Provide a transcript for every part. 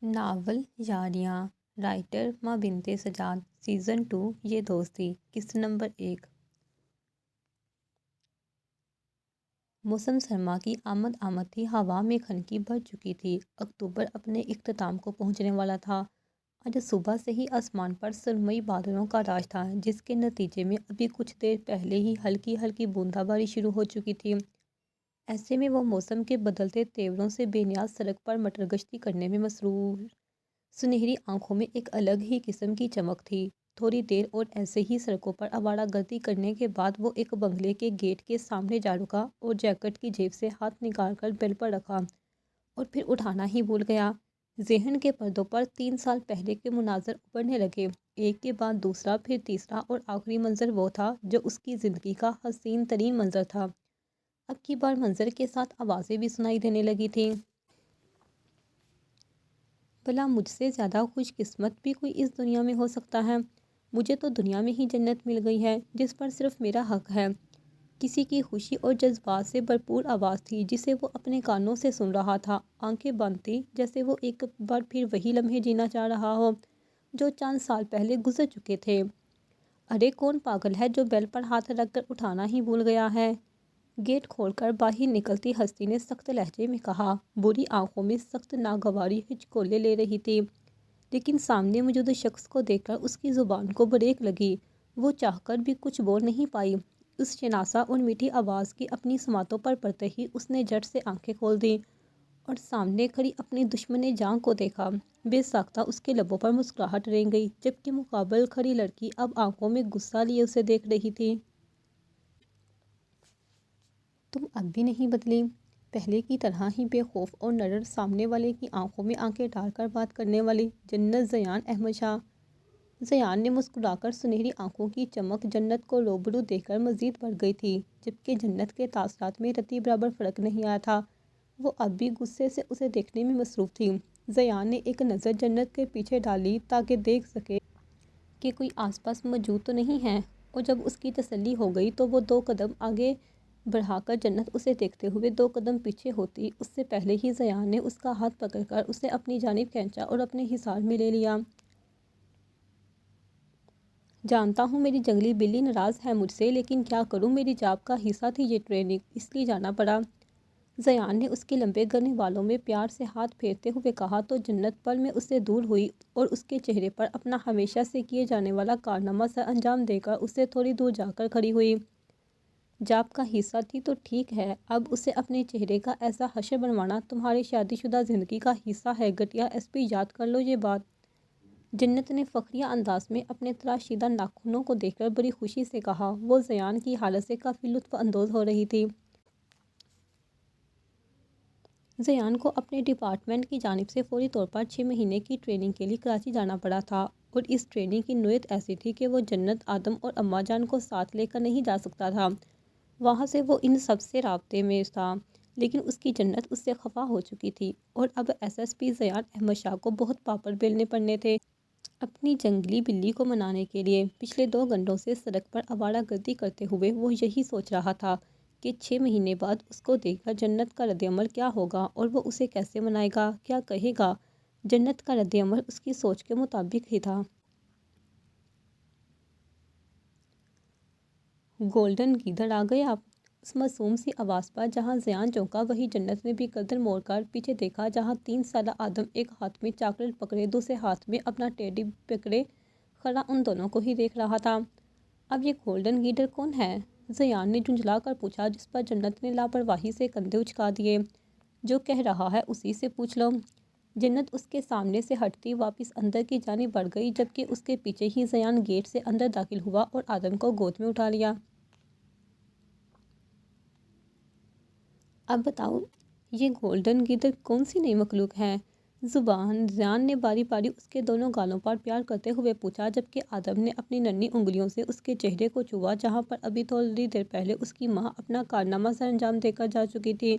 Novel یاریاں، writer ماں بنت Sajjad, season 2، یہ دوستی، قسط نمبر 1۔ موسم سرما کی آمد تھی، ہوا میں خنکی بھر چکی تھی۔ اکتوبر اپنے اختتام کو پہنچنے والا تھا۔ آج صبح سے ہی آسمان پر سرمئی بادلوں کا راج تھا، جس کے نتیجے میں ابھی کچھ دیر پہلے ہی ہلکی ہلکی بوندا باری شروع ہو چکی تھی۔ ایسے میں وہ موسم کے بدلتے تیوروں سے بے نیاز سڑک پر مٹر گشتی کرنے میں مصروف سنہری آنکھوں میں ایک الگ ہی قسم کی چمک تھی۔ تھوڑی دیر اور ایسے ہی سڑکوں پر آوارہ گردی کرنے کے بعد وہ ایک بنگلے کے گیٹ کے سامنے جا رکا اور جیکٹ کی جیب سے ہاتھ نکال کر بیل پر رکھا اور پھر اٹھانا ہی بھول گیا۔ ذہن کے پردوں پر 3 سال پہلے کے مناظر ابھرنے لگے، ایک کے بعد دوسرا، پھر تیسرا اور آخری منظر وہ تھا جو اس کی زندگی کا حسین ترین منظر تھا۔ اب کی بار منظر کے ساتھ آوازیں بھی سنائی دینے لگی تھیں۔ بھلا مجھ سے زیادہ خوش قسمت بھی کوئی اس دنیا میں ہو سکتا ہے؟ مجھے تو دنیا میں ہی جنت مل گئی ہے، جس پر صرف میرا حق ہے۔ کسی کی خوشی اور جذبات سے بھرپور آواز تھی جسے وہ اپنے کانوں سے سن رہا تھا، آنکھیں بند تھیں، جیسے وہ ایک بار پھر وہی لمحے جینا چاہ رہا ہو جو چند سال پہلے گزر چکے تھے۔ ارے کون پاگل ہے جو بیل پر ہاتھ رکھ کر اٹھانا ہی بھول گیا ہے؟ گیٹ کھول کر باہر نکلتی ہستی نے سخت لہجے میں کہا، بری آنکھوں میں سخت ناگواری ہچکولے لے رہی تھی۔ لیکن سامنے موجود شخص کو دیکھ کر اس کی زبان کو بریک لگی۔ وہ چاہ کر بھی کچھ بول نہیں پائی۔ اس شناسا اور میٹھی آواز کی اپنی سماعتوں پر پڑتے ہی اس نے جھٹ سے آنکھیں کھول دیں اور سامنے کھڑی اپنی دشمن جاں کو دیکھا۔ بے ساختہ اس کے لبوں پر مسکراہٹ رنگ گئی، جبکہ مقابل کھڑی لڑکی اب آنکھوں میں غصہ لیے اسے دیکھ رہی تھی۔ تم اب بھی نہیں بدلی، پہلے کی طرح ہی بے خوف اور نڈر، سامنے والے کی آنکھوں میں آنکھیں ڈال کر بات کرنے والی جنت زیان احمد شاہ۔ زیان نے مسکرا کر سنہری آنکھوں کی چمک جنت کو روبرو دیکھ کر مزید بڑھ گئی تھی، جبکہ جنت کے تاثرات میں رتی برابر فرق نہیں آیا تھا۔ وہ اب بھی غصے سے اسے دیکھنے میں مصروف تھی۔ زیان نے ایک نظر جنت کے پیچھے ڈالی تاکہ دیکھ سکے کہ کوئی آس پاس موجود تو نہیں ہے، اور جب اس کی تسلی ہو گئی تو وہ 2 قدم آگے بڑھا کر جنت اسے دیکھتے ہوئے 2 قدم پیچھے ہوتی اس سے پہلے ہی زیان نے اس کا ہاتھ پکڑ کر اسے اپنی جانب کھینچا اور اپنے حصار میں لے لیا۔ جانتا ہوں میری جنگلی بلی ناراض ہے مجھ سے، لیکن کیا کروں، میری جاب کا حصہ تھی یہ ٹریننگ، اس لیے جانا پڑا۔ زیان نے اس کے لمبے گلے والوں میں پیار سے ہاتھ پھیرتے ہوئے کہا تو جنت پل میں اس سے دور ہوئی اور اس کے چہرے پر اپنا ہمیشہ سے کیے جانے والا کارنامہ سر انجام دے کر اس سے تھوڑی دور جا کر کھڑی ہوئی۔ جاب کا حصہ تھی تو ٹھیک ہے، اب اسے اپنے چہرے کا ایسا حشر بنوانا تمہاری شادی شدہ زندگی کا حصہ ہے گھٹیا ایس پی، یاد کر لو یہ بات۔ جنت نے فخریہ انداز میں اپنے تراشیدہ ناخنوں کو دیکھ کر بڑی خوشی سے کہا۔ وہ زیان کی حالت سے کافی لطف اندوز ہو رہی تھی۔ زیان کو اپنے ڈپارٹمنٹ کی جانب سے فوری طور پر 6 مہینے کی ٹریننگ کے لیے کراچی جانا پڑا تھا، اور اس ٹریننگ کی نوعیت ایسی تھی کہ وہ جنت، آدم اور اماں جان کو ساتھ لے کر نہیں جا سکتا تھا۔ وہاں سے وہ ان سب سے رابطے میں تھا، لیکن اس کی جنت اس سے خفا ہو چکی تھی، اور اب S S P Ziyan Ahmed Shah کو بہت پاپڑ بیلنے پڑنے تھے اپنی جنگلی بلی کو منانے کے لیے۔ پچھلے 2 گھنٹوں سے سڑک پر آوارہ گردی کرتے ہوئے وہ یہی سوچ رہا تھا کہ 6 مہینے بعد اس کو دیکھ کر جنت کا رد عمل کیا ہوگا اور وہ اسے کیسے منائے گا، کیا کہے گا۔ جنت کا رد عمل اس کی سوچ کے مطابق ہی تھا۔ گولڈن گیدڑ آ گئے آپ؟ اس معصوم سی آواز پر جہاں زیان چونکا، وہیں جنت نے بھی گردن موڑ کر پیچھے دیکھا، جہاں 3 سالہ آدم ایک ہاتھ میں چاکلیٹ پکڑے دوسرے ہاتھ میں اپنا ٹیڈی پکڑے کھڑا ان دونوں کو ہی دیکھ رہا تھا۔ اب یہ گولڈن گیدڑ کون ہے؟ زیان نے جھنجھلا کر پوچھا، جس پر جنت نے لاپرواہی سے کندھے اچکا دیے۔ جو کہہ رہا ہے اسی سے پوچھ لو۔ جنت اس کے سامنے سے ہٹتی واپس اندر کی جانب بڑھ گئی، جبکہ اس کے پیچھے ہی زیان گیٹ سے اندر داخل ہوا اور آدم کو گود میں اٹھا لیا۔ اب بتاؤ، یہ گولڈن گیدڑ کون سی نئی مخلوق ہے؟ زیان نے باری باری اس کے دونوں گالوں پر پیار کرتے ہوئے پوچھا، جبکہ آدم نے اپنی ننھی انگلیوں سے اس کے چہرے کو چھوا جہاں پر ابھی تھوڑی دیر پہلے اس کی ماں اپنا کارنامہ سر انجام دے کر جا چکی تھی۔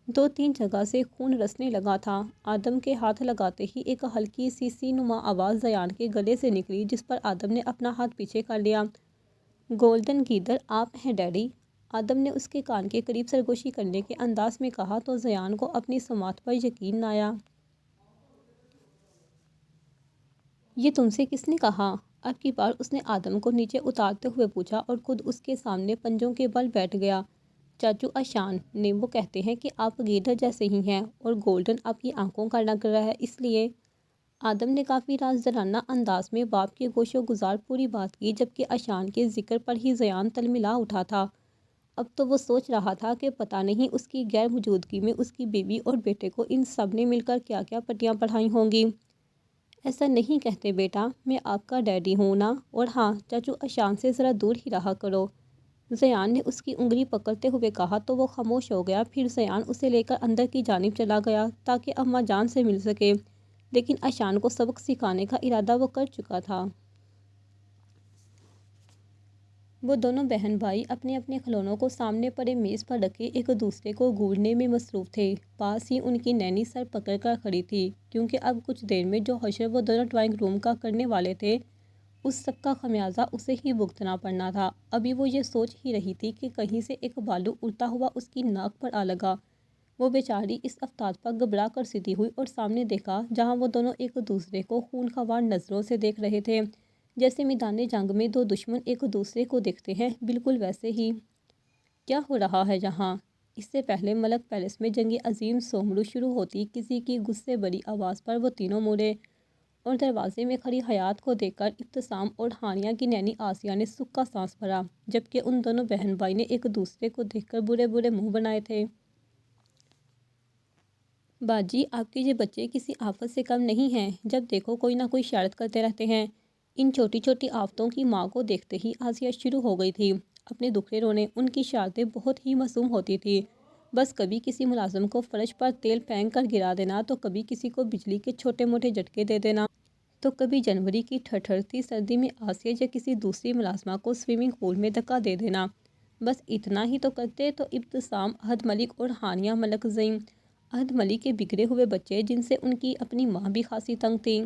2-3 جگہ سے خون رسنے لگا تھا۔ آدم کے ہاتھ لگاتے ہی ایک ہلکی سی سی نما آواز زیان کے گلے سے نکلی، جس پر آدم نے اپنا ہاتھ پیچھے کر لیا۔ گولڈن گیدڑ آپ ہیں ڈیڈی؟ آدم نے اس کے کان کے قریب سرگوشی کرنے کے انداز میں کہا تو زیان کو اپنی سماعت پر یقین نہ آیا۔ یہ تم سے کس نے کہا؟ اب کی بار اس نے آدم کو نیچے اتارتے ہوئے پوچھا اور خود اس کے سامنے پنجوں کے بل بیٹھ گیا۔ چاچو اشان نے، وہ کہتے ہیں کہ آپ گیدڑ جیسے ہی ہیں اور گولڈن آپ کی آنکھوں کا رنگ رہا ہے، اس لیے۔ آدم نے کافی رازدارانہ انداز میں باپ کے گوش و گزار پوری بات کی، جبکہ اشان کے ذکر پر ہی زیان تلملا اٹھا تھا۔ اب تو وہ سوچ رہا تھا کہ پتہ نہیں اس کی غیر موجودگی میں اس کی بیوی اور بیٹے کو ان سب نے مل کر کیا کیا پٹیاں پڑھائی ہوں گی۔ ایسا نہیں کہتے بیٹا، میں آپ کا ڈیڈی ہوں نا، اور ہاں چاچو اشان سے ذرا دور ہی رہا کرو۔ زیان نے اس کی انگلی پکڑتے ہوئے کہا تو وہ خاموش ہو گیا۔ پھر زیان اسے لے کر اندر کی جانب چلا گیا تاکہ اماں جان سے مل سکے، لیکن اشان کو سبق سکھانے کا ارادہ وہ کر چکا تھا۔ وہ دونوں بہن بھائی اپنے اپنے کھلونوں کو سامنے پڑے میز پر رکھے ایک دوسرے کو گھورنے میں مصروف تھے۔ پاس ہی ان کی نینی سر پکڑ کر کھڑی تھی، کیونکہ اب کچھ دیر میں جو حشر وہ دونوں ڈرائنگ روم کا کرنے والے تھے، اس سب کا خمیازہ اسے ہی بھگتنا پڑنا تھا۔ ابھی وہ یہ سوچ ہی رہی تھی کہ کہیں سے ایک بالو اڑتا ہوا اس کی ناک پر آ لگا۔ وہ بیچاری اس افتاد پر گھبرا کر سیدھی ہوئی اور سامنے دیکھا، جہاں وہ دونوں ایک دوسرے کو خونخوار نظروں سے دیکھ رہے تھے، جیسے میدان جنگ میں دو دشمن ایک دوسرے کو دیکھتے ہیں، بالکل ویسے ہی۔ کیا ہو رہا ہے یہاں؟ اس سے پہلے ملک پیلس میں جنگ عظیم سومرو شروع ہوتی کسی کی غصے بھری آواز پر وہ تینوں مڑے، اور دروازے میں کھڑی حیات کو دیکھ کر ابتسام اور ہانیہ کی نینی آسیہ نے سکھ کا سانس بھرا، جبکہ ان دونوں بہن بھائی نے ایک دوسرے کو دیکھ کر برے برے منہ بنائے تھے۔ باجی، آپ کے یہ بچے کسی آفت سے کم نہیں ہیں، جب دیکھو کوئی نہ کوئی شرارت کرتے رہتے ہیں۔ ان چھوٹی چھوٹی آفتوں کی ماں کو دیکھتے ہی آسیہ شروع ہو گئی تھی اپنے دکھڑے رونے۔ ان کی شرارتیں بہت ہی معصوم ہوتی تھی، بس کبھی کسی ملازم کو فرش پر تیل پھینک کر گرا دینا، تو کبھی کسی کو بجلی کے چھوٹے موٹے جھٹکے دے دینا، تو کبھی جنوری کی ٹھٹھرتی سردی میں آسیہ یا کسی دوسری ملازمہ کو سوئمنگ پول میں دھکا دے دینا۔ بس اتنا ہی تو کرتے تو ابتسام، احد ملک اور ہانیہ ملک زئی، احد ملک کے بگڑے ہوئے بچے جن سے ان کی اپنی ماں بھی خاصی تنگ تھی۔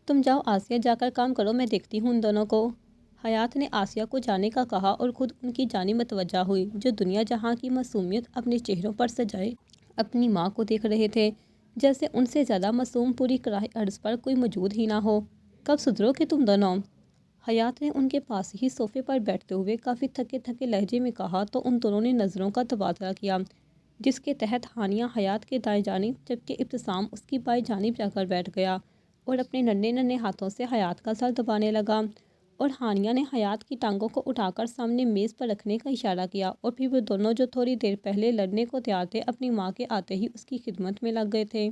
تم جاؤ آسیہ، جا کر کام کرو، میں دیکھتی ہوں ان دونوں کو۔ حیات نے آسیہ کو جانے کا کہا اور خود ان کی جانب متوجہ ہوئی، جو دنیا جہاں کی معصومیت اپنے چہروں پر سجائے اپنی ماں کو دیکھ رہے تھے، جیسے ان سے زیادہ معصوم پوری کراہ ارض پر کوئی موجود ہی نہ ہو۔ کب سدھرو گے تم دونوں؟ حیات نے ان کے پاس ہی صوفے پر بیٹھتے ہوئے کافی تھکے تھکے لہجے میں کہا، تو ان دونوں نے نظروں کا تبادلہ کیا، جس کے تحت ہانیہ حیات کے دائیں جانب جبکہ ابتسام اس کی بائیں جانب جا کر بیٹھ گیا اور اپنے ننھے ننھے ہاتھوں سے حیات کا سر دبانے لگا، اور ہانیہ نے حیات کی ٹانگوں کو اٹھا کر سامنے میز پر رکھنے کا اشارہ کیا، اور پھر وہ دونوں جو تھوڑی دیر پہلے لڑنے کو تیار تھے، اپنی ماں کے آتے ہی اس کی خدمت میں لگ گئے تھے۔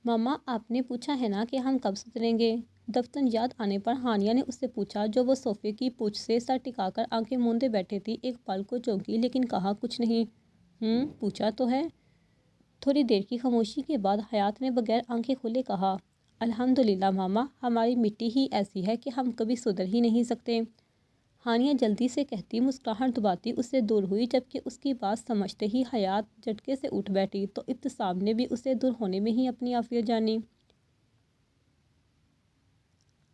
ماما، آپ نے پوچھا ہے نا کہ ہم کب سدھریں گے؟ دفتن یاد آنے پر ہانیہ نے اس سے پوچھا، جو وہ صوفے کی پوچھ سے سر ٹکا کر آنکھیں موندے بیٹھے تھی۔ ایک پل کو چونکی لیکن کہا کچھ نہیں۔ پوچھا تو ہے۔ تھوڑی دیر کی خاموشی کے بعد حیات نے بغیر آنکھیں کھولے کہا، الحمدللہ ماما، ہماری مٹی ہی ایسی ہے کہ ہم کبھی سدھر ہی نہیں سکتے۔ ہانیہ جلدی سے کہتی مسکراہٹ دباتی اس سے دور ہوئی، جبکہ اس کی بات سمجھتے ہی حیات جھٹکے سے اٹھ بیٹھی، تو ابتسام نے بھی اسے دور ہونے میں ہی اپنی عافیت جانی۔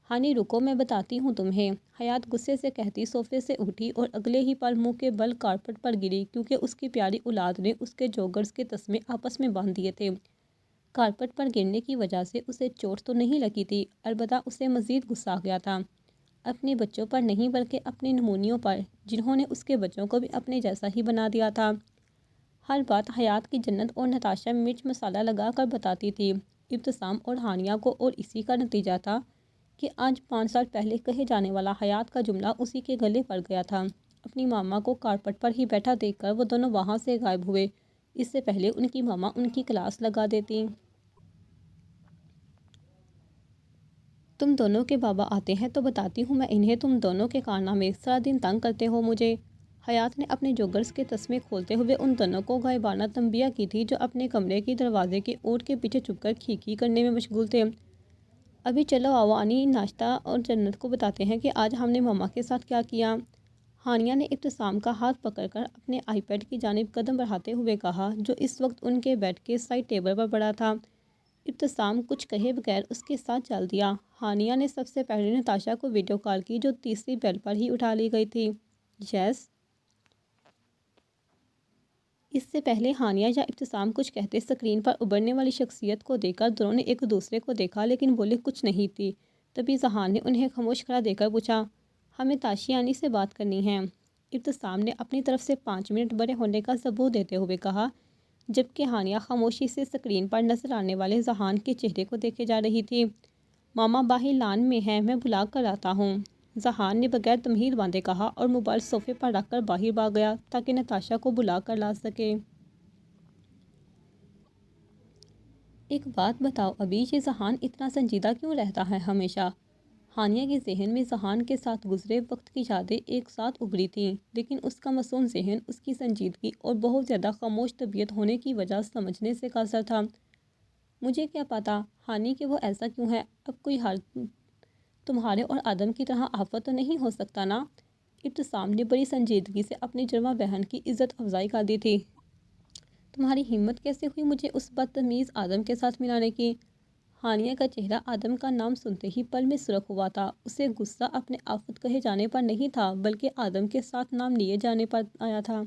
ہانی رکو، میں بتاتی ہوں تمہیں، حیات غصے سے کہتی صوفے سے اٹھی اور اگلے ہی پل منہ کے بل کارپٹ پر گری، کیونکہ اس کی پیاری اولاد نے اس کے جوگرز کے تسمے آپس میں باندھ دیے تھے۔ کارپٹ پر گرنے کی وجہ سے اسے چوٹ تو نہیں لگی تھی، البتہ اسے مزید غصہ آ گیا تھا، اپنے بچوں پر نہیں بلکہ اپنے نمونیوں پر، جنہوں نے اس کے بچوں کو بھی اپنے جیسا ہی بنا دیا تھا۔ ہر بات حیات کی جنت اور نتاشا مرچ مسالہ لگا کر بتاتی تھی ابتسام اور ہانیہ کو، اور اسی کا نتیجہ تھا کہ آج 5 سال پہلے کہے جانے والا حیات کا جملہ اسی کے گلے پڑ گیا تھا۔ اپنی ماما کو کارپٹ پر ہی بیٹھا دیکھ کر وہ دونوں وہاں سے غائب ہوئے، اس سے پہلے ان کی ماما ان کی کلاس لگا دیتی۔ تم دونوں کے بابا آتے ہیں تو بتاتی ہوں میں انہیں، تم دونوں کے کارنامے سارا دن تنگ کرتے ہو مجھے۔ حیات نے اپنے جوگرز کے تسمے کھولتے ہوئے ان دونوں کو غائبانہ تنبیہ کی تھی، جو اپنے کمرے کی دروازے کے اوٹ کے پیچھے چھپ کر کھی کھی کرنے میں مشغول تھے۔ ابھی چلو آؤ آنی، ناشتہ اور جنت کو بتاتے ہیں کہ آج ہم نے ماما کے ساتھ کیا کیا۔ ہانیہ نے ابتسام کا ہاتھ پکڑ کر اپنے آئی پیڈ کی جانب قدم بڑھاتے ہوئے کہا، جو اس وقت ان کے بیڈ کے سائڈ ٹیبل پر پڑا تھا۔ ابتسام کچھ کہے بغیر اس کے ساتھ چل دیا۔ ہانیہ نے سب سے پہلے نتاشا کو ویڈیو کال کی، جو تیسری بیل پر ہی اٹھا لی گئی تھی۔ یس اس سے پہلے ہانیہ یا ابتسام کچھ کہتے اسکرین پر ابھرنے والی شخصیت کو دیکھ کر دونوں نے ایک دوسرے کو دیکھا لیکن بولے کچھ نہیں تھی۔ تبھی ذہان نے انہیں خاموش کھڑا دیکھ کر پوچھا، ہمیں تاشیانی سے بات کرنی ہے۔ ابتسام نے اپنی طرف سے 5 منٹ بڑے ہونے کا ثبوت دیتے ہوئے کہا، جبکہ ہانیہ خاموشی سے اسکرین پر نظر آنے والے ذہان کے چہرے کو دیکھے جا رہی تھی۔ ماما باہر لان میں ہے، میں بلا کر آتا ہوں، ذہان نے بغیر تمہید باندھے کہا اور موبائل صوفے پر رکھ کر باہر بھاگ گیا تاکہ نتاشا کو بلا کر لا سکے۔ ایک بات بتاؤ ابھی، یہ ذہان اتنا سنجیدہ کیوں رہتا ہے ہمیشہ؟ ہانیہ کے ذہن میں ذہان کے ساتھ گزرے وقت کی یادیں ایک ساتھ ابھری تھیں، لیکن اس کا معصوم ذہن اس کی سنجیدگی اور بہت زیادہ خاموش طبیعت ہونے کی وجہ سمجھنے سے قاصر تھا۔ مجھے کیا پتا ہانی کہ وہ ایسا کیوں ہے، اب کوئی حال تمہارے اور آدم کی طرح آفت تو نہیں ہو سکتا نا؟ ابتسام نے بڑی سنجیدگی سے اپنی جڑواں بہن کی عزت افزائی کر دی تھی۔ تمہاری ہمت کیسے ہوئی مجھے اس بدتمیز آدم کے ساتھ ملانے کی؟ ہانیہ کا چہرہ آدم کا نام سنتے ہی پل میں سرخ ہوا تھا۔ اسے غصہ اپنے آفت کہے جانے پر نہیں تھا بلکہ آدم کے ساتھ نام لیے جانے پر آیا تھا۔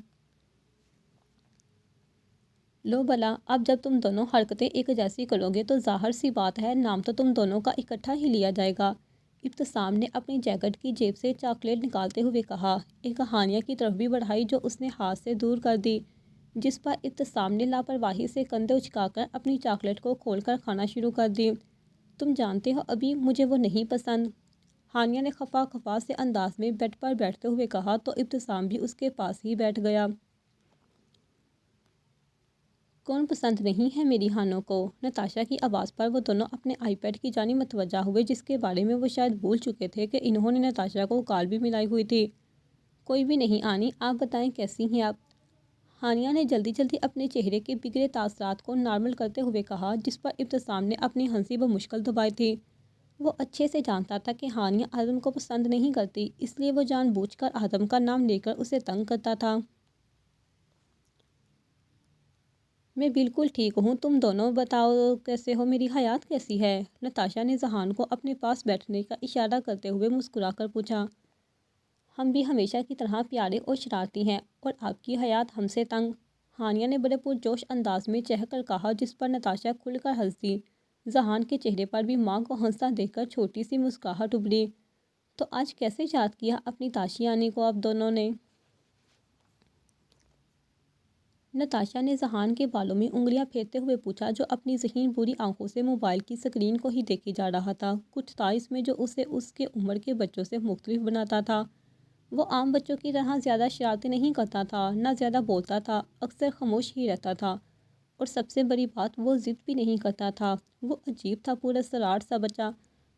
لو بلا، اب جب تم دونوں حرکتیں ایک جیسی کرو گے تو ظاہر سی بات ہے نام تو تم دونوں کا اکٹھا ہی لیا جائے گا۔ ابتسام نے اپنی جیکٹ کی جیب سے چاکلیٹ نکالتے ہوئے کہا، ایک ہانیہ کی طرف بھی بڑھائی جو اس نے ہاتھ سے دور کر دی، جس پر ابتسام نے لاپرواہی سے کندھے اچکا کر اپنی چاکلیٹ کو کھول کر کھانا شروع کر دی۔ تم جانتے ہو ابھی مجھے وہ نہیں پسند، ہانیہ نے خفا خفا سے انداز میں بیڈ پر بیٹھتے ہوئے کہا تو ابتسام بھی اس کے پاس ہی بیٹھ گیا۔ کون پسند نہیں ہے میری ہانوں کو؟ نتاشا کی آواز پر وہ دونوں اپنے آئی پیڈ کی جانب متوجہ ہوئے جس کے بارے میں وہ شاید بھول چکے تھے کہ انہوں نے نتاشا کو کال بھی ملائی ہوئی تھی۔ کوئی بھی نہیں آنی، آپ بتائیں کیسی ہیں آپ؟ ہانیہ نے جلدی جلدی اپنے چہرے کے بگڑے تاثرات کو نارمل کرتے ہوئے کہا جس پر ابتسام نے اپنی ہنسی بمشکل دبائی تھی۔ وہ اچھے سے جانتا تھا کہ ہانیہ آدم کو پسند نہیں کرتی، اس لیے وہ جان بوجھ کر آدم کا نام لے کر اسے تنگ کرتا تھا۔ میں بالکل ٹھیک ہوں، تم دونوں بتاؤ کیسے ہو، میری حیات کیسی ہے؟ نتاشا نے ذہان کو اپنے پاس بیٹھنے کا اشارہ کرتے ہوئے مسکرا کر پوچھا۔ ہم بھی ہمیشہ کی طرح پیارے اور شرارتی ہیں، اور آپ کی حیات ہم سے تنگ، ہانیہ نے بڑے پرجوش انداز میں چہک کر کہا جس پر نتاشا کھل کر ہنس دی۔ ذہان کے چہرے پر بھی ماں کو ہنستا دیکھ کر چھوٹی سی مسکراہٹ ابھری۔ تو آج کیسے یاد کیا اپنی تاشیانی کو آپ دونوں نے؟ نتاشا نے ذہان کے بالوں میں انگلیاں پھیرتے ہوئے پوچھا جو اپنی ذہین بری آنکھوں سے موبائل کی سکرین کو ہی دیکھے جا رہا تھا۔ کچھ تھا اس میں جو اسے اس کے عمر کے بچوں سے مختلف بناتا تھا۔ وہ عام بچوں کی طرح زیادہ شرارتیں نہیں کرتا تھا، نہ زیادہ بولتا تھا، اکثر خاموش ہی رہتا تھا، اور سب سے بڑی بات وہ ضد بھی نہیں کرتا تھا۔ وہ عجیب تھا، پورا سراڑ سا بچہ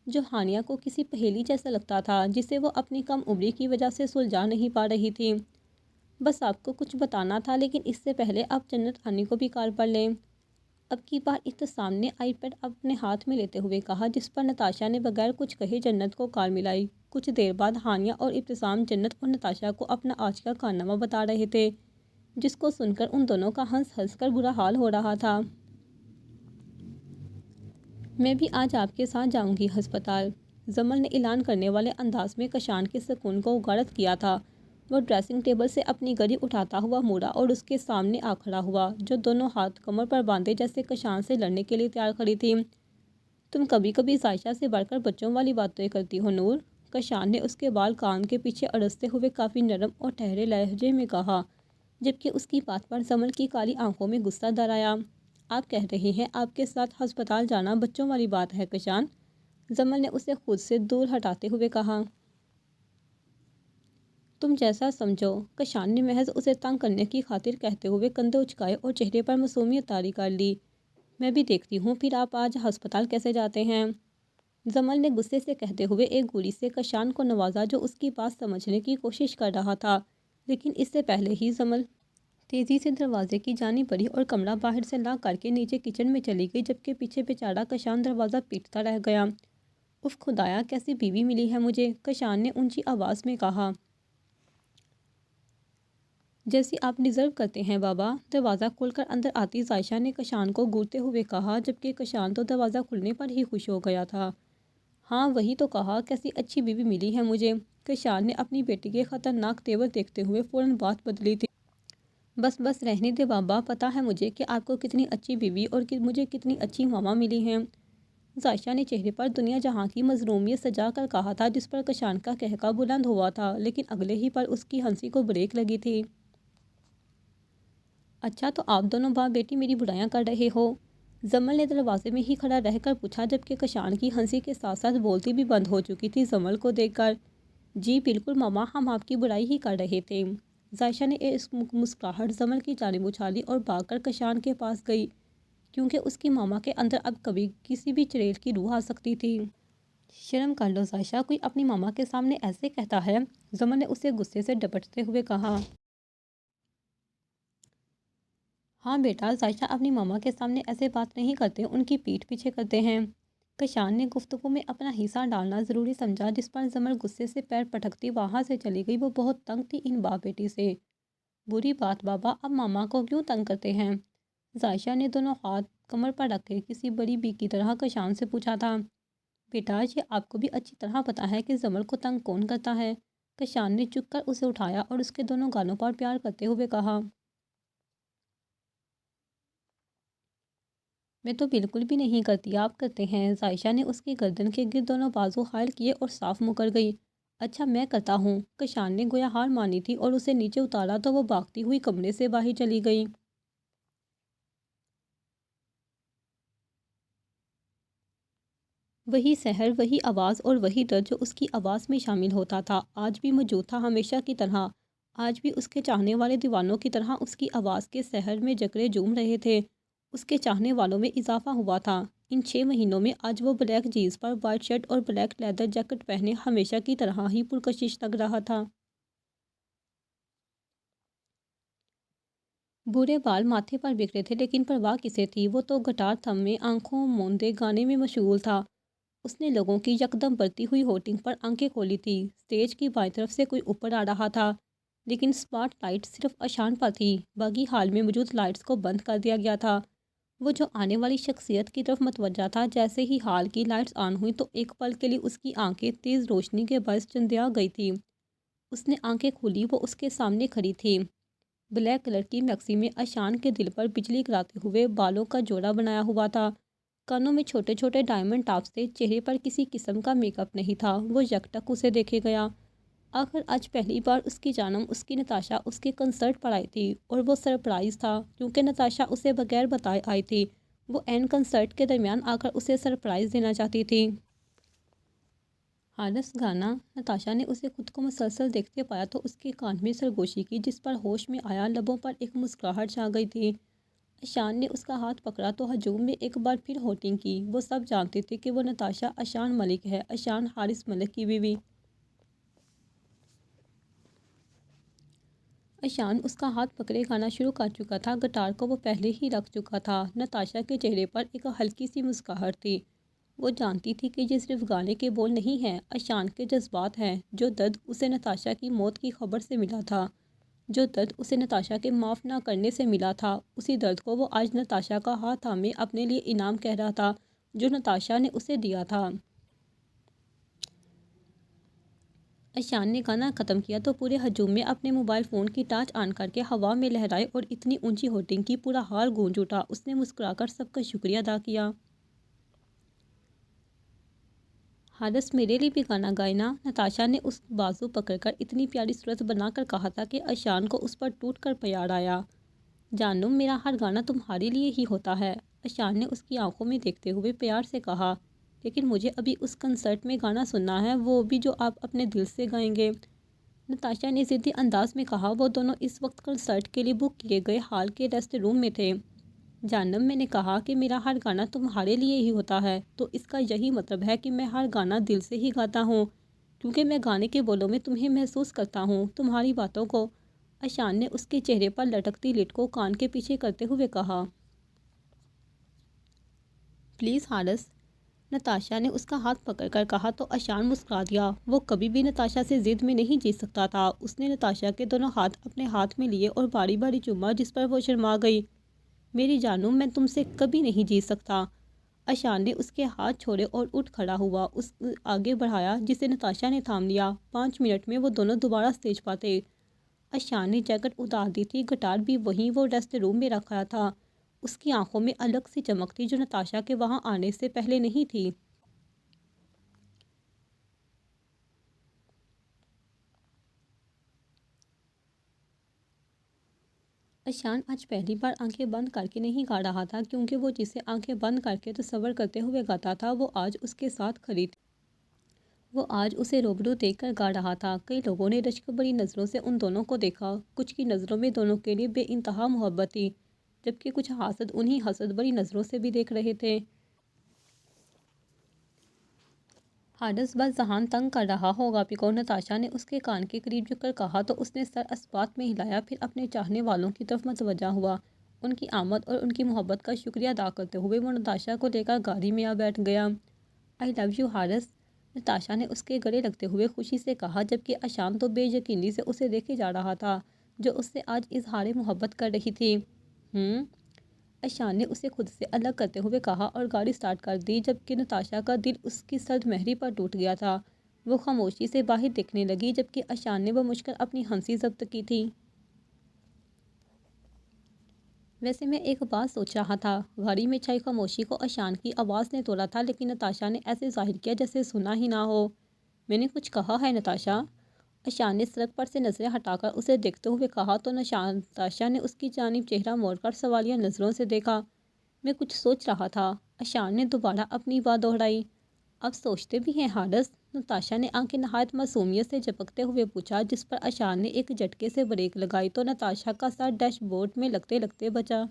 جو ہانیہ کو کسی پہیلی جیسا لگتا تھا جسے وہ اپنی کم عمری کی وجہ سے سلجھا نہیں پا رہی تھی۔ بس آپ کو کچھ بتانا تھا لیکن اس سے پہلے آپ جنت آنے کو بھی کال پر لیں۔ اب کی بار ابتسام نے آئی پیڈ اپنے ہاتھ میں لیتے ہوئے کہا جس پر نتاشا نے بغیر کچھ کہے جنت کو کال ملائی۔ کچھ دیر بعد ہانیہ اور ابتسام جنت اور نتاشا کو اپنا آج کا کارنامہ بتا رہے تھے جس کو سن کر ان دونوں کا ہنس ہنس کر برا حال ہو رہا تھا۔ میں بھی آج آپ کے ساتھ جاؤں گی ہسپتال، جمل نے اعلان کرنے والے انداز میں کشان کے سکون کو غارت کیا تھا۔ وہ ڈریسنگ ٹیبل سے اپنی گھڑی اٹھاتا ہوا مڑا اور اس کے سامنے آ کھڑا ہوا جو دونوں ہاتھ کمر پر باندھے جیسے کشان سے لڑنے کے لیے تیار کھڑی تھی۔ تم کبھی کبھی عائشہ سے بڑھ کر بچوں والی باتیں کرتی ہو نور، کشان نے اس کے بال کان کے پیچھے اڑستے ہوئے کافی نرم اور ٹھہرے لہجے میں کہا جبکہ اس کی بات پر جمل کی کالی آنکھوں میں غصہ در آیا۔ آپ کہہ رہے ہیں آپ کے ساتھ ہسپتال جانا بچوں والی بات ہے کشان، جمل نے اسے خود سے دور ہٹاتے ہوئے کہا۔ تم جیسا سمجھو، کشان نے محض اسے تنگ کرنے کی خاطر کہتے ہوئے کندھے اچکائے اور چہرے پر معصومیت طاری کر لی۔ میں بھی دیکھتی ہوں پھر آپ آج ہسپتال کیسے جاتے ہیں، جمل نے غصے سے کہتے ہوئے ایک گولی سے کشان کو نوازا جو اس کی بات سمجھنے کی کوشش کر رہا تھا، لیکن اس سے پہلے ہی جمل تیزی سے دروازے کی جانب بڑھی اور کمرہ باہر سے لاک کر کے نیچے کچن میں چلی گئی جبکہ پیچھے بیچارہ کشان دروازہ پیٹتا رہ گیا۔ اف خدایا کیسی بیوی ملی ہے مجھے، کشان نے اونچی آواز میں کہا۔ جیسی آپ ڈیزرو کرتے ہیں بابا، دروازہ کھول کر اندر آتی عائشہ نے کشان کو گھورتے ہوئے کہا جبکہ کشان تو دروازہ کھلنے پر ہی خوش ہو گیا تھا۔ ہاں وہی تو کہا، کیسی اچھی بیوی ملی ہے مجھے، کشان نے اپنی بیٹی کے خطرناک تیور دیکھتے ہوئے فوراً بات بدلی تھی۔ بس بس رہنے دے بابا، پتہ ہے مجھے کہ آپ کو کتنی اچھی بیوی اور مجھے کتنی اچھی ماما ملی ہیں۔ ظائشہ نے چہرے پر دنیا جہاں کی مظلومیت سجا کر کہا تھا، جس پر کشان کا قہقہ بلند ہوا تھا، لیکن اگلے ہی پر اس کی ہنسی کو بریک لگی تھی۔ اچھا تو آپ دونوں باپ بیٹی میری برائیاں کر رہے ہو؟ زمل نے دروازے میں ہی کھڑا رہ کر پوچھا، جبکہ کشان کی ہنسی کے ساتھ ساتھ بولتی بھی بند ہو چکی تھی زمل کو دیکھ کر۔ جی بالکل ماما، ہم آپ کی برائی ہی کر رہے تھے۔ ظائشہ نے ایک مسکراہٹ زمل کی جانب اچھالی اور بھاگ کر کشان کے پاس گئی، کیونکہ اس کی ماما کے اندر اب کبھی کسی بھی چڑیل کی روح آ سکتی تھی۔ شرم کر لو ظائشہ، کوئی اپنی ماما کے سامنے ایسے کہتا ہے؟ زمل نے اسے غصے سے ڈپٹتے ہوئے کہا۔ ہاں بیٹا، ظائشہ اپنی ماما کے سامنے ایسے بات نہیں کرتے، ان کی پیٹھ پیچھے کرتے ہیں۔ کشان نے گفتگو میں اپنا حصہ ڈالنا ضروری سمجھا، جس پر زمل غصے سے پیر پٹکتی وہاں سے چلی گئی۔ وہ بہت تنگ تھی ان باپ بیٹی سے۔ بری بات بابا، اب ماما کو کیوں تنگ کرتے ہیں؟ ظائشہ نے دونوں ہاتھ کمر پر رکھ کے کسی بڑی بی کی طرح کشان سے پوچھا تھا۔ بیٹا، یہ آپ کو بھی اچھی طرح پتا ہے کہ زمل کو تنگ کون کرتا ہے۔ کشان نے چک کر اسے اٹھایا اور اس کے دونوں گالوں پر پیار کرتے ہوئے کہا۔ میں تو بالکل بھی نہیں کرتی، آپ کرتے ہیں۔ ظائشہ نے اس کی گردن کے گرد دونوں بازو حائل کیے اور صاف مکر گئی۔ اچھا میں کرتا ہوں۔ کشان نے گویا ہار مانی تھی اور اسے نیچے اتارا تو وہ بھاگتی ہوئی کمرے سے باہر چلی گئی۔ وہی سحر، وہی آواز اور وہی درد جو اس کی آواز میں شامل ہوتا تھا، آج بھی موجود تھا ہمیشہ کی طرح۔ آج بھی اس کے چاہنے والے دیوانوں کی طرح اس کی آواز کے سحر میں جکڑے جھوم رہے تھے۔ اس کے چاہنے والوں میں اضافہ ہوا تھا۔ ان 6 مہینوں میں آج وہ بلیک جینس پر وائٹ شرٹ اور بلیک لیدر جیکٹ پہنے ہمیشہ کی طرح ہی پرکشش لگ رہا تھا۔ بوڑھے بال ماتھے پر بکھرے تھے، لیکن پرواہ کسے تھی؟ وہ تو گٹار تھمے آنکھوں موندے گانے میں مشغول تھا۔ اس نے لوگوں کی یکدم بڑھتی ہوئی ہوٹنگ پر آنکھیں کھولی تھی۔ اسٹیج کی بائیں طرف سے کوئی اوپر آ رہا تھا، لیکن اسپاٹ لائٹ صرف اشان پر تھی، باقی ہال میں موجود لائٹس کو بند کر دیا گیا تھا۔ وہ جو آنے والی شخصیت کی طرف متوجہ تھا، جیسے ہی ہال کی لائٹس آن ہوئی تو ایک پل کے لیے اس کی آنکھیں تیز روشنی کے باعث چندیا گئی تھی۔ اس نے آنکھیں کھولی، وہ اس کے سامنے کھڑی تھی۔ بلیک کلر کی میکسی میں اشان کے دل پر بجلی گراتے ہوئے بالوں کا جوڑا بنایا ہوا تھا، کانوں میں چھوٹے چھوٹے ڈائمنڈ ٹاپس تھے، چہرے پر کسی قسم کا میک اپ نہیں تھا۔ وہ یکٹک اسے دیکھے گیا۔ آخر آج پہلی بار اس کی جانم اس کی نتاشا اس کے کنسرٹ پر آئی تھی، اور وہ سرپرائز تھا کیونکہ نتاشا اسے بغیر بتائے آئی تھی۔ وہ عین کنسرٹ کے درمیان آ کر اسے سرپرائز دینا چاہتی تھی۔ حارث گانا؟ نتاشا نے اسے خود کو مسلسل دیکھتے پایا تو اس کے کان میں سرگوشی کی، جس پر ہوش میں آیا لبوں پر ایک مسکراہٹ چھا گئی تھی۔ اشان نے اس کا ہاتھ پکڑا تو ہجوم میں ایک بار پھر ہوٹنگ کی۔ وہ سب جانتے تھے کہ وہ نتاشا اشان ملک ہے، اشان حارث ملک کی بیوی۔ اشان اس کا ہاتھ پکڑے گانا شروع کر چکا تھا، گٹار کو وہ پہلے ہی رکھ چکا تھا۔ نتاشا کے چہرے پر ایک ہلکی سی مسکراہٹ تھی۔ وہ جانتی تھی کہ یہ صرف گانے کے بول نہیں ہیں، اشان کے جذبات ہیں۔ جو درد اسے نتاشا کی موت کی خبر سے ملا تھا، جو درد اسے نتاشا کے معاف نہ کرنے سے ملا تھا، اسی درد کو وہ آج نتاشا کا ہاتھ تھامے اپنے لیے انعام کہہ رہا تھا جو نتاشا نے اسے دیا تھا۔ اشان نے گانا ختم کیا تو پورے ہجوم میں اپنے موبائل فون کی ٹارچ آن کر کے ہوا میں لہرائے اور اتنی اونچی ہوٹنگ کی پورا ہال گونج اٹھا۔ اس نے مسکرا کر سب کا شکریہ ادا کیا۔ حارث میرے لیے بھی گانا گائے نا؟ نتاشا نے اس بازو پکڑ کر اتنی پیاری صورت بنا کر کہا تھا کہ اشان کو اس پر ٹوٹ کر پیار آیا۔ جانم، میرا ہر گانا تمہارے لیے ہی ہوتا ہے، اشان نے اس کی آنکھوں میں دیکھتے ہوئے پیار سے کہا، لیکن مجھے ابھی اس کنسرٹ میں گانا سننا ہے، وہ بھی جو آپ اپنے دل سے گائیں گے۔ نتاشا نے ضدی انداز میں کہا۔ وہ دونوں اس وقت کنسرٹ کے لیے بک کیے گئے ہال کے ریسٹ روم میں تھے۔ جانم، میں نے کہا کہ میرا ہر گانا تمہارے لیے ہی ہوتا ہے، تو اس کا یہی مطلب ہے کہ میں ہر گانا دل سے ہی گاتا ہوں، کیونکہ میں گانے کے بولوں میں تمہیں محسوس کرتا ہوں، تمہاری باتوں کو۔ اشان نے اس کے چہرے پر لٹکتی لٹ کو کان کے پیچھے کرتے ہوئے کہا۔ پلیز حارث، نتاشا نے اس کا ہاتھ پکڑ کر کہا تو اشان مسکرا دیا۔ وہ کبھی بھی نتاشا سے ضد میں نہیں جیت سکتا تھا۔ اس نے نتاشا کے دونوں ہاتھ اپنے ہاتھ میں لیے اور باری باری چوما، جس پر وہ شرما گئی۔ میری جانم، میں تم سے کبھی نہیں جیت سکتا۔ اشان نے اس کے ہاتھ چھوڑے اور اٹھ کھڑا ہوا، اس آگے بڑھایا، جسے نتاشا نے تھام لیا۔ 5 منٹ میں وہ دونوں دوبارہ اسٹیج پر تھے۔ اشان نے جیکٹ اتار دی تھی، گٹار بھی وہیں وہ ریسٹ روم میں رکھا تھا۔ اس کی آنکھوں میں الگ سی چمک تھی جو نتاشا کے وہاں آنے سے پہلے نہیں تھی۔ اشان آج پہلی بار آنکھیں بند کر کے نہیں گا رہا تھا، کیونکہ وہ جسے آنکھیں بند کر کے تصور کرتے ہوئے گاتا تھا وہ آج اس کے ساتھ کھڑی تھی۔ وہ آج اسے روبرو دیکھ کر گا رہا تھا۔ کئی لوگوں نے رشک بھری نظروں سے ان دونوں کو دیکھا، کچھ کی نظروں میں دونوں کے لیے بے انتہا محبت تھی، جبکہ کچھ حاسد انہی حسد بھری نظروں سے بھی دیکھ رہے تھے۔ حارث بس ذہان تنگ کر رہا ہوگا پیکو، نتاشا نے اس کے کان کے قریب جھک کر کہا تو اس نے سر اس بات میں ہلایا، پھر اپنے چاہنے والوں کی طرف متوجہ ہوا۔ ان کی آمد اور ان کی محبت کا شکریہ ادا کرتے ہوئے وہ نتاشا کو لے کر گاڑی میں آ بیٹھ گیا۔ آئی لو یو حارث، نتاشا نے اس کے گلے لگتے ہوئے خوشی سے کہا، جبکہ اشان تو بے یقینی سے اسے دیکھے جا رہا تھا جو اس سے آج اظہار محبت کر رہی تھی۔ اشان نے اسے خود سے الگ کرتے ہوئے کہا اور گاڑی سٹارٹ کر دی، جبکہ نتاشا کا دل اس کی سرد مہری پر ٹوٹ گیا تھا۔ وہ خاموشی سے باہر دیکھنے لگی، جبکہ اشان نے بمشکل اپنی ہنسی ضبط کی تھی۔ ویسے میں ایک بات سوچ رہا تھا، گاڑی میں چھائی خاموشی کو اشان کی آواز نے توڑا تھا، لیکن نتاشا نے ایسے ظاہر کیا جیسے سنا ہی نہ ہو۔ میں نے کچھ کہا ہے نتاشا؟ اشان نے سڑک پر سے نظریں ہٹا کر اسے دیکھتے ہوئے کہا تو نتاشا نے اس کی جانب چہرہ موڑ کر سوالیہ نظروں سے دیکھا۔ میں کچھ سوچ رہا تھا، اشان نے دوبارہ اپنی بات دہرائی۔ اب سوچتے بھی ہیں حارث؟ نتاشا نے آنکھیں نہایت معصومیت سے جھپکتے ہوئے پوچھا، جس پر اشان نے ایک جھٹکے سے بریک لگائی تو نتاشا کا سر ڈیش بورڈ میں لگتے لگتے بچا۔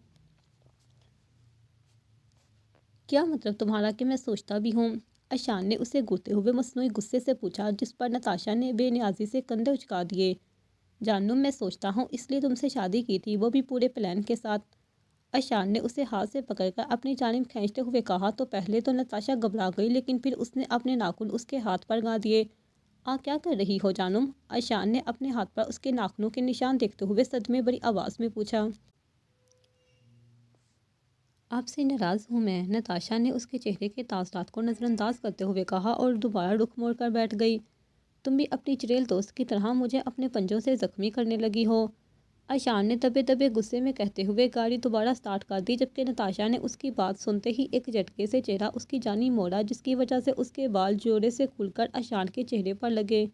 کیا مطلب تمہارا کہ میں سوچتا بھی ہوں؟ اشان نے اسے گھورتے ہوئے مصنوعی غصے سے پوچھا، جس پر نتاشا نے بے نیازی سے کندھے اچکا دیے۔ جانم، میں سوچتا ہوں اس لیے تم سے شادی کی تھی، وہ بھی پورے پلان کے ساتھ۔ اشان نے اسے ہاتھ سے پکڑ کر اپنی جانب کھینچتے ہوئے کہا تو پہلے تو نتاشا گھبرا گئی، لیکن پھر اس نے اپنے ناخن اس کے ہاتھ پر گا دیے۔ کیا کر رہی ہو جانم؟ اشان نے اپنے ہاتھ پر اس کے ناخنوں کے نشان دیکھتے ہوئے صدمے بھری آواز میں پوچھا۔ آپ سے ناراض ہوں میں، نتاشا نے اس کے چہرے کے تاثرات کو نظر انداز کرتے ہوئے کہا اور دوبارہ رخ موڑ کر بیٹھ گئی۔ تم بھی اپنی چڑیل دوست کی طرح مجھے اپنے پنجوں سے زخمی کرنے لگی ہو، اشان نے دبے دبے غصے میں کہتے ہوئے گاڑی دوبارہ سٹارٹ کر دی، جبکہ نتاشا نے اس کی بات سنتے ہی ایک جھٹکے سے چہرہ اس کی جانب موڑا، جس کی وجہ سے اس کے بال جوڑے سے کھل کر اشان کے چہرے پر لگے۔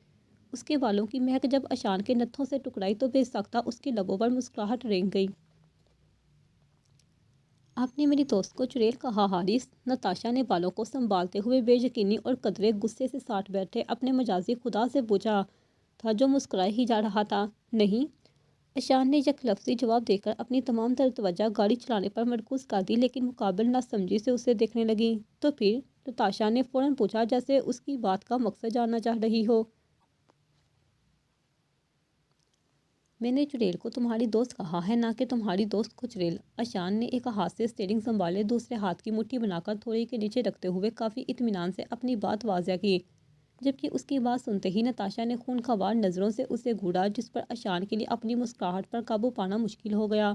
اس کے بالوں کی مہک جب اشان کے نتھوں سے ٹکرائی تو بے ساختہ اس کے لبوں پر مسکراہٹ رنگ گئی۔ آپ نے میری دوست کو چڑیل کہا حارث؟ نتاشا نے بالوں کو سنبھالتے ہوئے بے یقینی اور قدرے غصے سے ساتھ بیٹھے اپنے مجازی خدا سے پوچھا تھا جو مسکرائے ہی جا رہا تھا۔ نہیں، اشان نے یک لفظی جواب دے کر اپنی تمام تر توجہ گاڑی چلانے پر مرکوز کر دی، لیکن مقابل ناسمجھی سے اسے دیکھنے لگی۔ تو پھر؟ نتاشا نے فوراً پوچھا، جیسے اس کی بات کا مقصد جاننا چاہ رہی ہو۔ میں نے چڑیل کو تمہاری دوست کہا ہے، نہ کہ تمہاری دوست کو چڑیل۔ اشان نے ایک ہاتھ سے اسٹیئرنگ سنبھالے دوسرے ہاتھ کی مٹھی بنا کر تھوڑی کے نیچے رکھتے ہوئے کافی اطمینان سے اپنی بات واضح کی، جبکہ اس کی بات سنتے ہی نتاشا نے خونخوار نظروں سے اسے گھورا، جس پر اشان کے لیے اپنی مسکراہٹ پر قابو پانا مشکل ہو گیا۔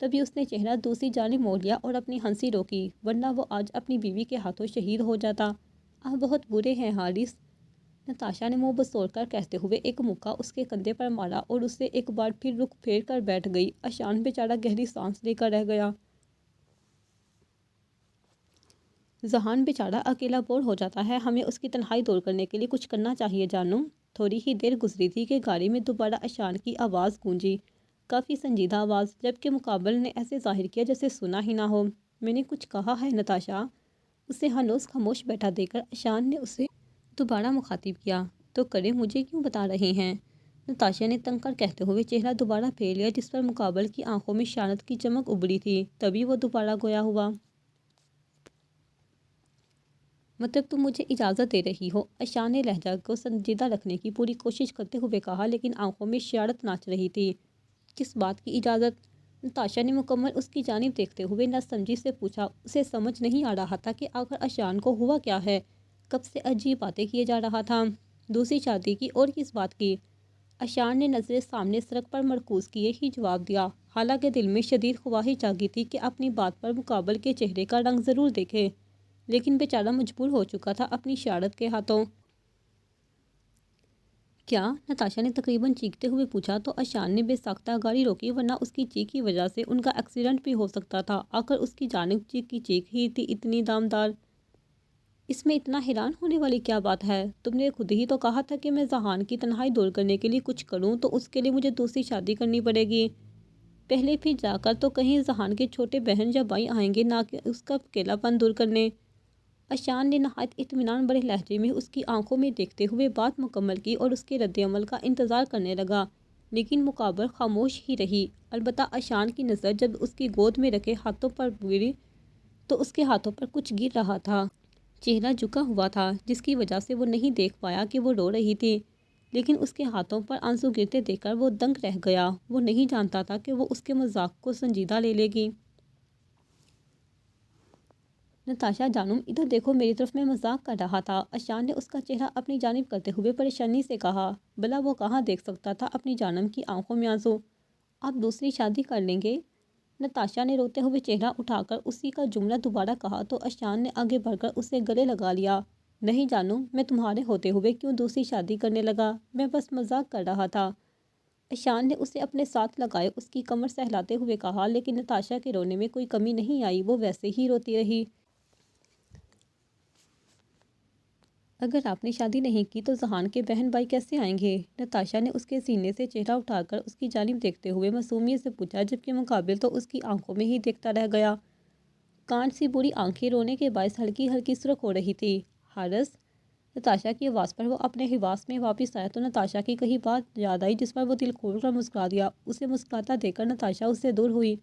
تبھی اس نے چہرہ دوسری جانب موڑ لیا اور اپنی ہنسی روکی، ورنہ وہ آج اپنی بیوی کے ہاتھوں شہید ہو جاتا۔ آپ بہت برے ہیں حارث، نتاشا نے منہ بسوڑ کر کہتے ہوئے ایک مکہ اس کے کندھے پر مارا اور اس سے ایک بار پھر رخ پھیر کر بیٹھ گئی۔ اشان بیچارہ گہری سانس لے کر رہ گیا۔ ذہان بیچارہ اکیلا بور ہو جاتا ہے، ہمیں اس کی تنہائی دور کرنے کے لیے کچھ کرنا چاہیے جانم۔ تھوڑی ہی دیر گزری تھی کہ گاڑی میں دوبارہ اشان کی آواز گونجی، کافی سنجیدہ آواز، جبکہ مقابل نے ایسے ظاہر کیا جیسے سنا ہی نہ ہو۔ میں نے کچھ کہا ہے نتاشا؟ اسے ہنوز خاموش بیٹھا دیکھ کر اشان نے اسے دوبارہ مخاطب کیا۔ تو کریں، مجھے کیوں بتا رہے ہیں؟ نتاشا نے تنگ کر کہتے ہوئے چہرہ دوبارہ پھیر لیا، جس پر مقابل کی آنکھوں میں شیطنت کی چمک ابھری تھی۔ تبھی وہ دوبارہ گویا ہوا۔ مطلب تم مجھے اجازت دے رہی ہو؟ اشان نے لہجہ کو سنجیدہ رکھنے کی پوری کوشش کرتے ہوئے کہا، لیکن آنکھوں میں شرارت ناچ رہی تھی۔ کس بات کی اجازت؟ نتاشا نے مکمل اس کی جانب دیکھتے ہوئے ناسمجھی سے پوچھا۔ اسے سمجھ نہیں آ رہا تھا کہ آخر اشان کو ہوا کیا ہے، کب سے عجیب باتیں کیے جا رہا تھا۔ دوسری شادی کی اور کس بات کی؟ اشان نے نظریں سامنے سڑک پر مرکوز کیے ہی جواب دیا، حالانکہ دل میں شدید خواہش جاگی تھی کہ اپنی بات پر مقابل کے چہرے کا رنگ ضرور دیکھے، لیکن بیچارہ مجبور ہو چکا تھا اپنی شرارت کے ہاتھوں۔ کیا؟ نتاشا نے تقریباً چیختے ہوئے پوچھا تو اشان نے بے ساختہ گاڑی روکی، ورنہ اس کی چیخ کی وجہ سے ان کا ایکسیڈنٹ بھی ہو سکتا تھا۔ آخر اس کی جانب چیخ کی چیخ ہی تھی اتنی دامدار۔ اس میں اتنا حیران ہونے والی کیا بات ہے؟ تم نے خود ہی تو کہا تھا کہ میں ذہان کی تنہائی دور کرنے کے لیے کچھ کروں تو اس کے لیے مجھے دوسری شادی کرنی پڑے گی۔ پہلے پھر جا کر تو کہیں ذہان کے چھوٹے بہن یا بھائی آئیں گے، نہ کہ اس کا اکیلا پن دور کرنے۔ اشان نے نہایت اطمینان بڑے لہجے میں اس کی آنکھوں میں دیکھتے ہوئے بات مکمل کی اور اس کے رد عمل کا انتظار کرنے لگا، لیکن مقابل خاموش ہی رہی۔ البتہ اشان کی نظر جب اس کی گود میں رکھے ہاتھوں پر گری تو اس کے ہاتھوں پر کچھ گر رہا تھا۔ چہرہ جھکا ہوا تھا، جس کی وجہ سے وہ نہیں دیکھ پایا کہ وہ رو رہی تھی، لیکن اس کے ہاتھوں پر آنسو گرتے دیکھ کر وہ دنگ رہ گیا۔ وہ نہیں جانتا تھا کہ وہ اس کے مذاق کو سنجیدہ لے لے گی۔ نتاشا جانم، ادھر دیکھو، میری طرف، میں مذاق کر رہا تھا، اشان نے اس کا چہرہ اپنی جانب کرتے ہوئے پریشانی سے کہا۔ بھلا وہ کہاں دیکھ سکتا تھا اپنی جانم کی آنکھوں میں آنسو؟ آپ دوسری شادی کر لیں گے؟ نتاشا نے روتے ہوئے چہرہ اٹھا کر اسی کا جملہ دوبارہ کہا تو اشان نے آگے بڑھ کر اسے گلے لگا لیا۔ نہیں جانم، میں تمہارے ہوتے ہوئے کیوں دوسری شادی کرنے لگا؟ میں بس مذاق کر رہا تھا۔ اشان نے اسے اپنے ساتھ لگائے اس کی کمر سہلاتے ہوئے کہا، لیکن نتاشا کے رونے میں کوئی کمی نہیں آئی، وہ ویسے ہی روتی رہی۔ اگر آپ نے شادی نہیں کی تو ذہان کے بہن بھائی کیسے آئیں گے؟ نتاشا نے اس کے سینے سے چہرہ اٹھا کر اس کی جانب دیکھتے ہوئے معصومیت سے پوچھا، جبکہ مقابل تو اس کی آنکھوں میں ہی دیکھتا رہ گیا۔ کانٹ سی بری آنکھیں رونے کے باعث ہلکی ہلکی سرخ ہو رہی تھی۔ ہارس، نتاشا کی آواز پر وہ اپنے حواس میں واپس آیا تو نتاشا کی کہی بات یاد آئی جس پر وہ دل کھول کر مسکرا دیا۔ اسے مسکراتا دیکھ کر نتاشا اس سے دور ہوئی۔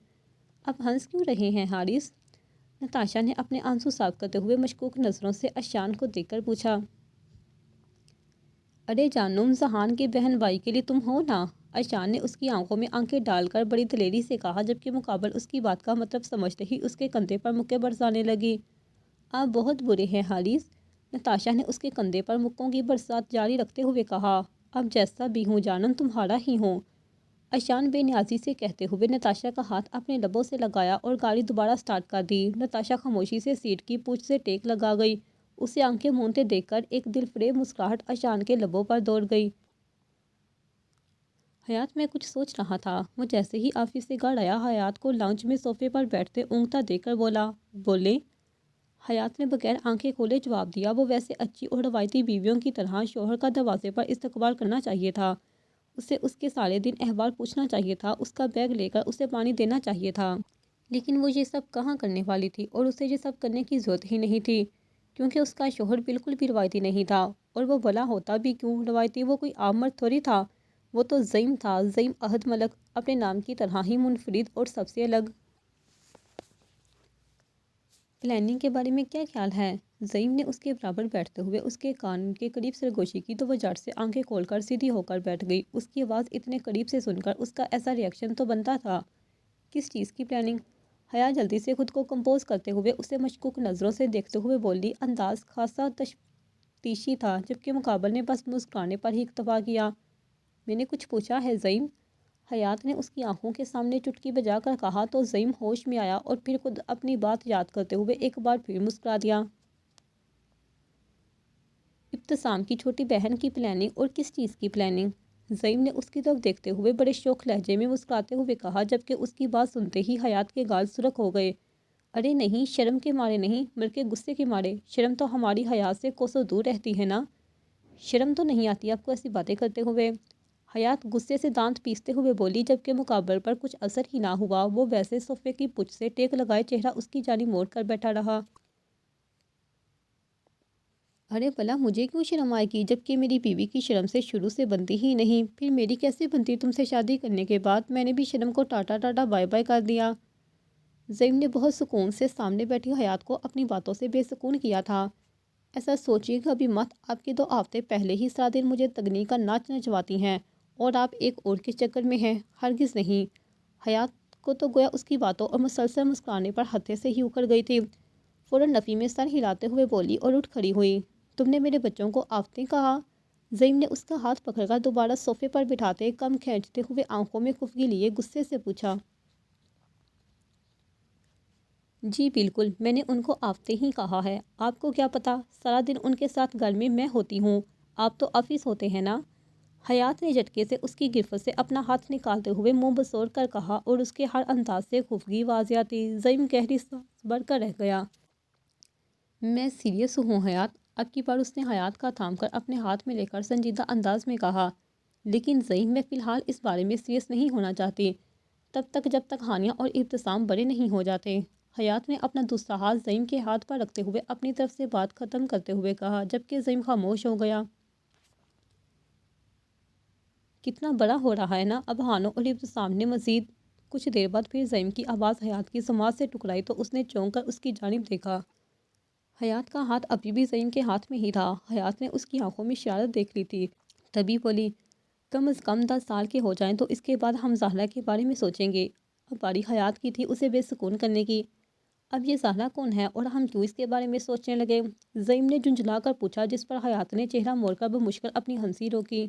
اب ہنس کیوں رہے ہیں ہارس؟ نتاشا نے اپنے آنسو صاف کرتے ہوئے مشکوک نظروں سے اشان کو دیکھ کر پوچھا۔ ارے جانم، ذہان کے بہن بھائی کے لیے تم ہو نا؟ اشان نے اس کی آنکھوں میں آنکھیں ڈال کر بڑی دلیری سے کہا، جبکہ مقابل اس کی بات کا مطلب سمجھتے ہی اس کے کندھے پر مکے برسانے لگی۔ آپ بہت برے ہیں ہارس، نتاشا نے اس کے کندھے پر مکوں کی برسات جاری رکھتے ہوئے کہا۔ اب جیسا بھی ہوں جانم، تمہارا ہی ہوں، اشان بے نیازی سے کہتے ہوئے نتاشا کا ہاتھ اپنے لبوں سے لگایا اور گاڑی دوبارہ سٹارٹ کر دی۔ نتاشا خاموشی سے سیٹ کی پوچھ سے ٹیک لگا گئی۔ اسے آنکھیں مونتے دیکھ کر ایک دل فریب مسکراہٹ اشان کے لبوں پر دوڑ گئی۔ حیات، میں کچھ سوچ رہا تھا۔ وہ جیسے ہی آفس سے گھر آیا حیات کو لاؤنج میں صوفے پر بیٹھتے اونگتا دیکھ کر بولا۔ بولیں؟ حیات نے بغیر آنکھیں کھولے جواب دیا۔ وہ ویسے اچھی اور روایتی بیویوں کی طرح شوہر کا دروازے پر استقبال کرنا چاہیے تھا، اسے اس کے سارے دن احوال پوچھنا چاہیے تھا، اس کا بیگ لے کر اسے پانی دینا چاہیے تھا، لیکن وہ یہ سب کہاں کرنے والی تھی، اور اسے یہ سب کرنے کی ضرورت ہی نہیں تھی، کیونکہ اس کا شوہر بالکل بھی روایتی نہیں تھا، اور وہ بھلا ہوتا بھی کیوں روایتی؟ وہ کوئی عام مرد تھوڑی تھا، وہ تو زعیم تھا، زعیم عہد ملک، اپنے نام کی طرح ہی منفرد اور سب سے الگ۔ پلاننگ کے بارے میں کیا خیال ہے؟ زعیم نے اس کے برابر بیٹھتے ہوئے اس کے کان کے قریب سرگوشی کی تو وہ جھٹ سے آنکھیں کھول کر سیدھی ہو کر بیٹھ گئی۔ اس کی آواز اتنے قریب سے سن کر اس کا ایسا ری ایکشن تو بنتا تھا۔ کس چیز کی پلاننگ؟ حیا جلدی سے خود کو کمپوز کرتے ہوئے اسے مشکوک نظروں سے دیکھتے ہوئے بولی۔ انداز خاصا تشتیشی تھا، جبکہ مقابل نے بس مسکرانے پر ہی اکتفا کیا۔ میں نے کچھ پوچھا ہے زعیم؟ حیات نے اس کی آنکھوں کے سامنے چٹکی بجا کر کہا تو زعیم ہوش میں آیا اور پھر خود اپنی بات یاد کرتے ہوئے ایک بار پھر مسکرا دیا۔ ابتسام کی چھوٹی بہن کی پلاننگ؟ اور کس چیز کی پلاننگ؟ زعیم نے اس کی طرف دیکھتے ہوئے بڑے شوخ لہجے میں مسکراتے ہوئے کہا، جبکہ اس کی بات سنتے ہی حیات کے گال سرخ ہو گئے۔ ارے نہیں، شرم کے مارے نہیں، بلکہ غصے کے مارے۔ شرم تو ہماری حیات سے کوسوں دور رہتی ہے نا؟ شرم تو نہیں آتی آپ کو ایسی باتیں کرتے ہوئے؟ حیات غصے سے دانت پیستے ہوئے بولی، جبکہ مقابل پر کچھ اثر ہی نہ ہوا۔ وہ ویسے صوفے کی پچھ سے ٹیک لگائے چہرہ اس کی جانب موڑ کر بیٹھا رہا۔ ارے بھلا مجھے کیوں شرم آئے گی، جبکہ میری بیوی کی شرم سے شروع سے بنتی ہی نہیں، پھر میری کیسے بنتی تم سے شادی کرنے کے بعد؟ میں نے بھی شرم کو ٹاٹا ٹاٹا بائے بائے کر دیا۔ زعیم نے بہت سکون سے سامنے بیٹھی حیات کو اپنی باتوں سے بے سکون کیا تھا۔ ایسا سوچیے گا بھی مت، آپ کی 2 ہفتے پہلے ہی سارا دن مجھے تگنی کا ناچ نچواتی ہیں، اور آپ ایک اور کے چکر میں ہیں؟ ہرگز نہیں۔ حیات کو تو گویا اس کی باتوں اور مسلسل مسکرانے پر ہتھے سے ہی اکھڑ گئی تھی۔ فوراً نفی میں سر ہلاتے ہوئے بولی اور اٹھ کھڑی ہوئی۔ تم نے میرے بچوں کو آفتیں کہا؟ زعیم نے اس کا ہاتھ پکڑ کر دوبارہ صوفے پر بٹھاتے کم کھینچتے ہوئے آنکھوں میں خفگی لیے غصے سے پوچھا۔ جی بالکل، میں نے ان کو آفتیں ہی کہا ہے۔ آپ کو کیا پتا، سارا دن ان کے ساتھ گھر میں ہوتی ہوں، آپ تو آفس ہوتے ہیں نا؟ حیات نے جھٹکے سے اس کی گرفت سے اپنا ہاتھ نکالتے ہوئے منہ بسور کر کہا اور اس کے ہر انداز سے خفگی واضح تھی۔ زعیم گہری سانس بھر کر رہ گیا۔ میں سیریس ہوں حیات، اب کی بار اس نے حیات کا تھام کر اپنے ہاتھ میں لے کر سنجیدہ انداز میں کہا۔ لیکن زعیم، میں فی الحال اس بارے میں سیریس نہیں ہونا چاہتی، جب تک ہانیہ اور ابتسام بڑے نہیں ہو جاتے۔ حیات نے اپنا دوسرا ہاتھ زعیم کے ہاتھ پر رکھتے ہوئے اپنی طرف سے بات ختم کرتے ہوئے کہا، جبکہ زعیم خاموش ہو گیا۔ کتنا بڑا ہو رہا ہے نا اب ہانو اور ابتسام نے مزید۔ کچھ دیر بعد پھر زعیم کی آواز حیات کی سماعت سے ٹکرائی تو اس نے چونک کر اس کی جانب دیکھا۔ حیات کا ہاتھ ابھی بھی زعیم کے ہاتھ میں ہی تھا۔ حیات نے اس کی آنکھوں میں شرارت دیکھ لی تھی، تبھی بولی، کم از کم 10 سال کے ہو جائیں تو اس کے بعد ہم زہرا کے بارے میں سوچیں گے۔ اب باری حیات کی تھی اسے بے سکون کرنے کی۔ اب یہ زہرا کون ہے اور ہم کیوں اس کے بارے میں سوچنے لگے؟ زعیم نے جھنجھلا کر پوچھا، جس پر حیات نے چہرہ موڑ کر بمشکل اپنی ہنسی روکی۔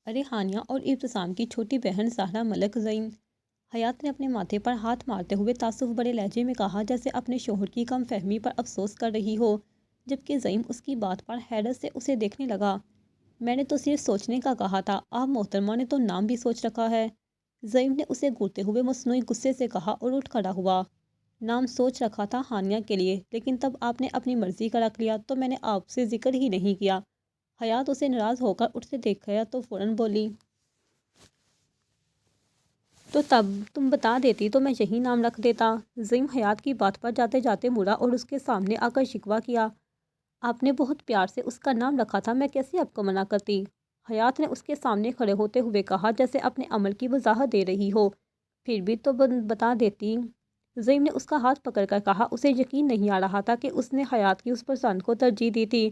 ارے ہانیہ اور ابتسام کی چھوٹی بہن زہرا ملک۔ زعیم، حیات نے اپنے ماتھے پر ہاتھ مارتے ہوئے تاسف بھرے لہجے میں کہا، جیسے اپنے شوہر کی کم فہمی پر افسوس کر رہی ہو، جبکہ زعیم اس کی بات پر حیرت سے اسے دیکھنے لگا۔ میں نے تو صرف سوچنے کا کہا تھا، آپ محترمہ نے تو نام بھی سوچ رکھا ہے۔ زعیم نے اسے گھورتے ہوئے مصنوعی غصے سے کہا اور اٹھ کھڑا ہوا۔ نام سوچ رکھا تھا ہانیہ کے لیے، لیکن تب آپ نے اپنی مرضی کا رکھ لیا تو میں نے آپ سے ذکر ہی نہیں کیا۔ حیات اسے ناراض ہو کر اٹھتے دیکھ گیا تو فوراً بولی، تو تب تم بتا دیتی تو میں یہی نام رکھ دیتا۔ زعیم حیات کی بات پر جاتے جاتے مڑا اور اس کے سامنے آ کر شکوہ کیا، آپ نے بہت پیار سے اس کا نام رکھا تھا، میں کیسے آپ کو منع کرتی؟ حیات نے اس کے سامنے کھڑے ہوتے ہوئے کہا، جیسے اپنے عمل کی وضاحت دے رہی ہو، پھر بھی تو بتا دیتی۔ زعیم نے اس کا ہاتھ پکڑ کر کہا، اسے یقین نہیں آ رہا تھا کہ اس نے حیات کی اس پسند کو ترجیح دی تھی۔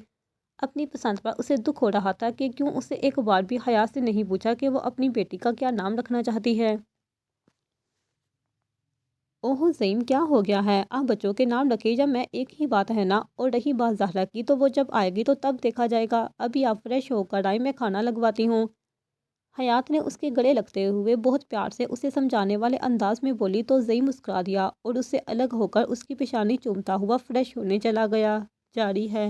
اپنی پسند پر اسے دکھ ہو رہا تھا کہ کیوں اسے ایک بار بھی حیات سے نہیں پوچھا کہ وہ اپنی بیٹی کا کیا نام رکھنا چاہتی ہے۔ اوہ زعیم، کیا ہو گیا ہے؟ آپ بچوں کے نام رکھے یا میں، ایک ہی بات ہے نا؟ اور رہی بات زہرا کی تو وہ جب آئے گی تو تب دیکھا جائے گا، ابھی آپ فریش ہو کر آئیں، میں کھانا لگواتی ہوں۔ حیات نے اس کے گلے لگتے ہوئے بہت پیار سے اسے سمجھانے والے انداز میں بولی تو زعیم مسکرا دیا اور اس سے الگ ہو کر اس کی پیشانی چومتا ہوا فریش ہونے چلا گیا۔ جاری ہے۔